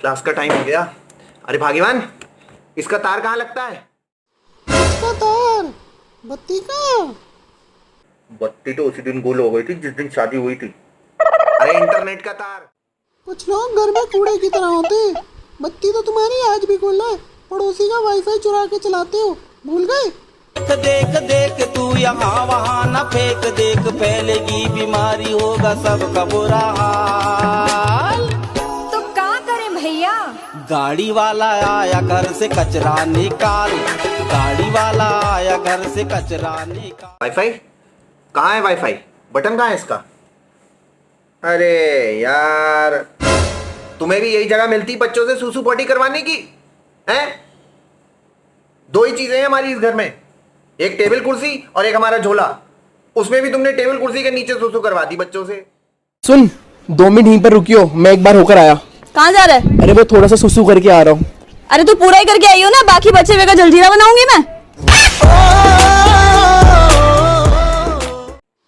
Class का time हो गया। अरे भाग्यवान, इसका तार कहाँ लगता है? इसका तार बत्ती का। बत्ती तो उसी दिन गुल हो गई थी जिस दिन शादी हुई थी। अरे इंटरनेट का तार। कुछ लोग घर में कूड़े की तरह होते। बत्ती तो तुम्हारी आज भी गुल है, पड़ोसी का वाईफाई चुरा के चलाते हो, भूल गए? देख देख तू यहाँ वहाँ न फेंक, देख फैलेगी बीमारी, होगा सबका बुरा हाल। तो क्या करें भैया? गाड़ी वाला आया घर से कचरा निकाल, गाड़ी वाला आया घर से कचरा निकाल। वाईफाई कहाँ है? वाईफाई बटन कहाँ है इसका? अरे यार, तुम्हें भी यही जगह मिलती बच्चों से सूसू पोटी करवाने की हैं? दो ही चीजें हैं हमारी इस घर में, एक टेबल कुर्सी और एक हमारा झोला। उसमें भी तुमने टेबल कुर्सी के नीचे सूसू करवा दी बच्चों से। सुन, 2 मिनट यहीं पर रुकियो, मैं एक बार होकर आया। कहाँ जा रहा है? अरे वो थोड़ा सा सुसु करके आ रहा हूँ। अरे तू पूरा ही करके आई हो ना, बाकी बचे हुए का जलजीरा बनाऊंगी मैं।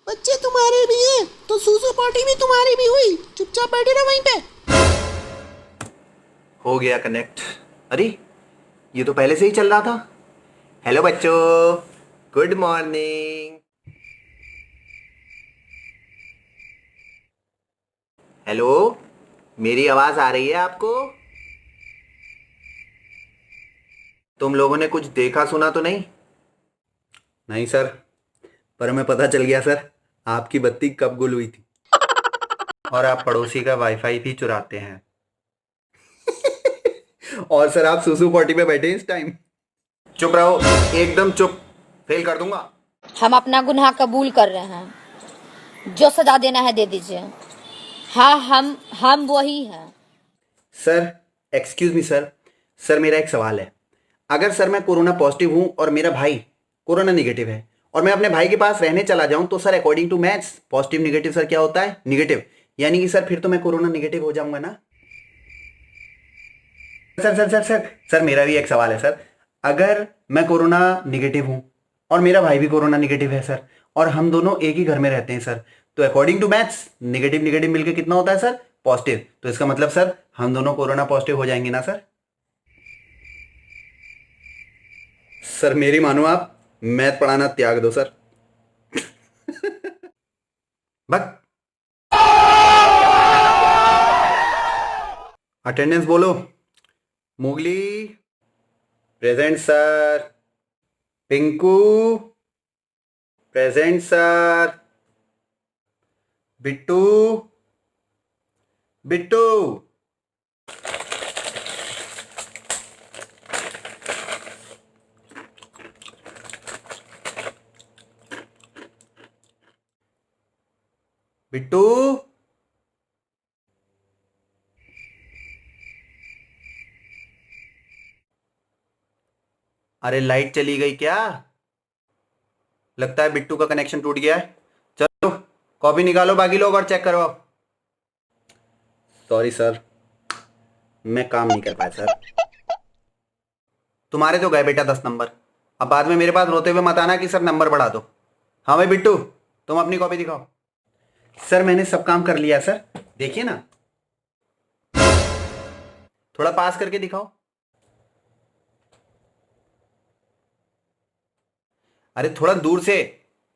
बच्चे तुम्हारे भी हैं तो सूसू पार्टी भी तुम्हारी भी हुई। चुपचाप बैठे रहो वहीं पे। हो गया कनेक्ट। अरे ये तो पहले से ही चल रहा था। हेलो बच्चों, गुड मॉर्निंग। हेलो, मेरी आवाज आ रही है आपको? तुम लोगों ने कुछ देखा सुना तो नहीं? नहीं सर, पर हमें पता चल गया सर आपकी बत्ती कब गुल हुई थी। और आप पड़ोसी का वाईफाई भी चुराते हैं। और सर आप सुसु पॉटी पे बैठे हैं इस टाइम। चुप रहो, एकदम चुप, फेल कर दूंगा। हम अपना गुनाह कबूल कर रहे हैं, जो सजा देना है दे दीजिए। हाँ, हम वही हैं। Sir excuse me sir, sir मेरा एक सवाल है। अगर सर मैं कोरोना पॉजिटिव हूं और मेरा भाई कोरोना निगेटिव है और मैं अपने भाई के पास रहने चला जाऊं तो sir according to maths positive negative sir क्या होता है? निगेटिव। यानी कि सर फिर तो मैं कोरोना निगेटिव हो जाऊंगा ना? सर मेरा भी एक सवाल है सर। अगर मैं कोरोना निगेटिव हूं और मेरा भाई भी कोरोना निगेटिव है सर, और हम दोनों एक ही घर में रहते हैं सर, तो according to maths negative negative मिलके कितना होता है सर? पॉजिटिव। तो इसका मतलब सर हम दोनों कोरोना पॉजिटिव हो जाएंगे ना सर? सर मेरी मानो, आप मैथ पढ़ाना त्याग दो सर। बक अटेंडेंस बोलो। Mugli present sir. Pinku present sir. Bittu Bittu Bittu. अरे लाइट चली गई क्या? लगता है बिट्टू का कनेक्शन टूट गया है। चलो कॉपी निकालो बाकी लोग और चेक करवाओ। सॉरी सर, मैं काम नहीं कर पाया सर। तुम्हारे तो गए बेटा 10 नंबर। अब बाद में मेरे पास रोते हुए मत आना कि सर नंबर बढ़ा दो। हाँ भाई बिट्टू, तुम अपनी कॉपी दिखाओ। सर मैंने सब काम कर लिया सर, देखिए ना। थोड़ा पास करके दिखाओ। अरे थोड़ा दूर से,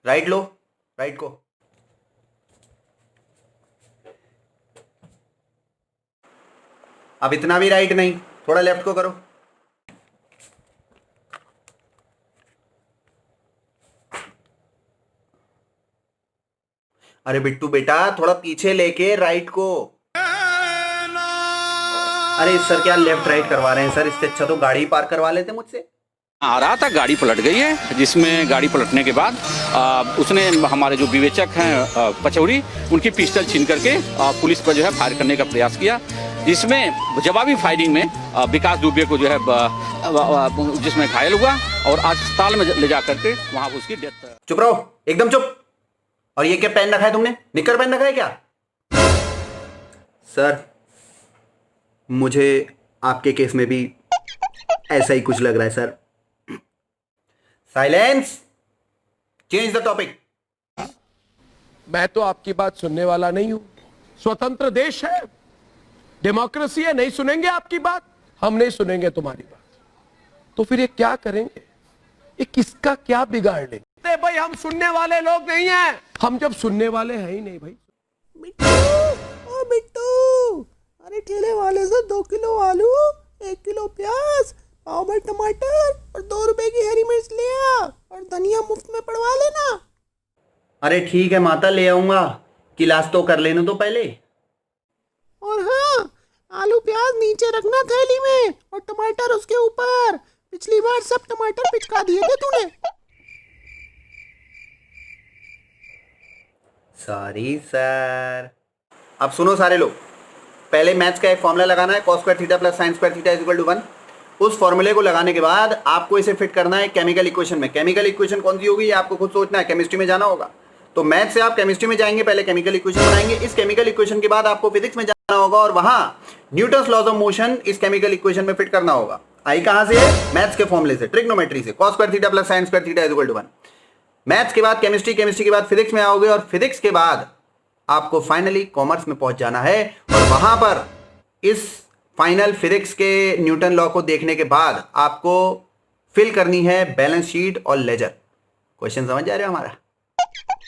राइट लो, राइट को। अब इतना भी राइट नहीं, थोड़ा लेफ्ट को करो। अरे बिट्टू बेटा, थोड़ा पीछे लेके राइट को। अरे सर क्या लेफ्ट राइट करवा रहे हैं सर? इससे अच्छा तो गाड़ी पार्क करवा लेते मुझसे। आ रहा था, गाड़ी पलट गई है, जिसमें गाड़ी पलटने के बाद उसने हमारे जो विवेचक हैं पचौड़ी, उनकी पिस्टल छीन करके पुलिस पर जो है फायर करने का प्रयास किया, जिसमें जवाबी फायरिंग में विकास दुबे को जो है जिसमें घायल हुआ और अस्पताल में ले जा करके वहाँ उसकी डेथ। चुप रहो, एकदम चुप। और ये क्या पहन रखा है तुमने? निक्कर पहन रखा है क्या? सर मुझे आपके केस में भी ऐसा ही कुछ लग रहा है sir. Silence, change the topic. मैं तो आपकी बात सुनने वाला नहीं हूं। स्वतंत्र देश है, डेमोक्रेसी है, नहीं सुनेंगे आपकी बात, हम नहीं सुनेंगे तुम्हारी बात, तो फिर ये क्या करेंगे? ये किसका क्या बिगाड़ लेंगे? भाई हम सुनने वाले लोग नहीं हैं, हम जब सुनने वाले हैं ही नहीं भाई। बिट्टू, ओ बिट्टू, अरे ठेले वाले से 2 किलो आलू, 1 किलो प्याज, पाव भर टमाटर और 2 रुपए की हरी मिर्च ले आ, और धनिया मुफ्त में पड़वा लेना। अरे ठीक है माता, ले आऊंगा, गिलास तो कर लेने दो पहले। और हाँ, आलू प्याज नीचे रखना थैली में और टमाटर उसके ऊपर। पिछली बार सब टमाटर पिचका दिए थे तूने। Sorry sir. अब सुनो सारे लोग, पहले मैथ्स का एक फॉर्मूला लगाना है, cos square theta plus sine square theta is equal to 1। उस फॉर्मूले को लगाने के बाद आपको इसे फिट करना है केमिकल इक्वेशन में। केमिकल इक्वेशन कौन सी होगी ये आपको खुद सोचना है, केमिस्ट्री में जाना होगा। तो मैथ से आप केमिस्ट्री में जाएंगे, पहले केमिकल इक्वेशन बनाएंगे, इस केमिकल इक्वेशन के बाद आपको फिजिक्स में जाना होगा और वहां न्यूटन्स लॉज ऑफ मोशन इस केमिकल इक्वेशन में फिट करना होगा। आई कहां से है? मैथ्स के फॉर्मूले से, ट्रिग्नोमेट्री से, cos square theta plus sine square theta is equal to 1। Maths के बाद केमिस्ट्री, केमिस्ट्री के बाद फिजिक्स में आओगे और फिजिक्स के बाद आपको फाइनली कॉमर्स में पहुंच जाना है और वहां पर इस फाइनल फिजिक्स के न्यूटन लॉ को देखने के बाद आपको फिल करनी है बैलेंस शीट और लेजर। क्वेश्चन समझ जा रहे हो हमारा?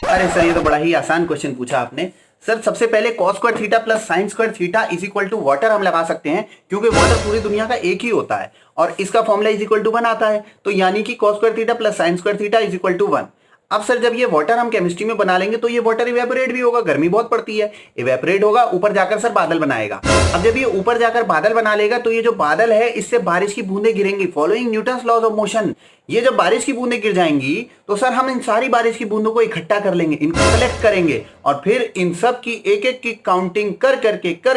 अरे सर ये तो बड़ा ही आसान क्वेश्चन पूछा आपने। सर सबसे पहले cos square theta plus sine square theta is equal to water हम लगा सकते हैं, क्योंकि वाटर पूरी दुनिया का एक ही होता है और इसका फॉर्मूला इज इक्वल टू 1 आता है, तो यानी कि cos square theta plus sine square theta is equal to 1। अब सर जब ये वाटर हम केमिस्ट्री में बना लेंगे तो ये वाटर इवेपोरेट भी होगा, गर्मी बहुत पड़ती है, इवेपोरेट होगा, ऊपर जाकर सर बादल बनाएगा। अब जब ये ऊपर जाकर बादल बना लेगा तो ये जो बादल है इससे बारिश की बूंदें गिरेंगी following Newton's laws of motion. ये जब बारिश की बूंदें गिर जाएंगी तो सर हम इन सारी बारिश की बूंदों को इकट्ठा कर लेंगे, इनको कलेक्ट करेंगे और फिर इन सब की एक एक की काउंटिंग कर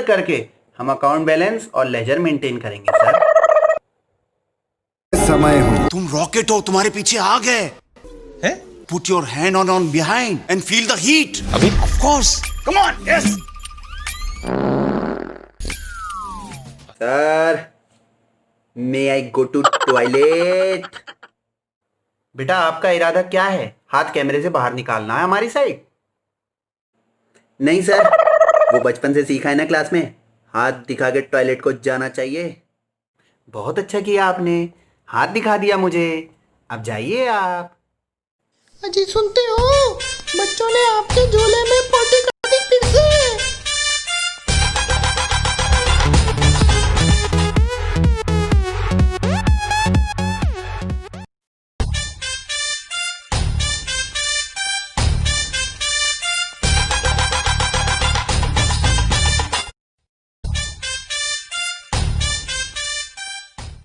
करके हम अकाउंट बैलेंस और लेजर मेंटेन करेंगे सर। समय हो तुम रॉकेट हो, तुम्हारे पीछे आग है? Put your hand on behind and feel the heat. अभी? Of course. Come on. Yes. Sir may I go to toilet? बेटा आपका इरादा क्या है? हाथ कैमरे से बाहर निकालना है हमारी साइड? नहीं सर, वो बचपन से सीखा है ना क्लास में, हाथ दिखा के टॉयलेट को जाना चाहिए। बहुत अच्छा किया आपने, हाथ दिखा दिया मुझे, अब जाइए आप। अजी सुनते हो, बच्चों ने आपके झोले में पोटी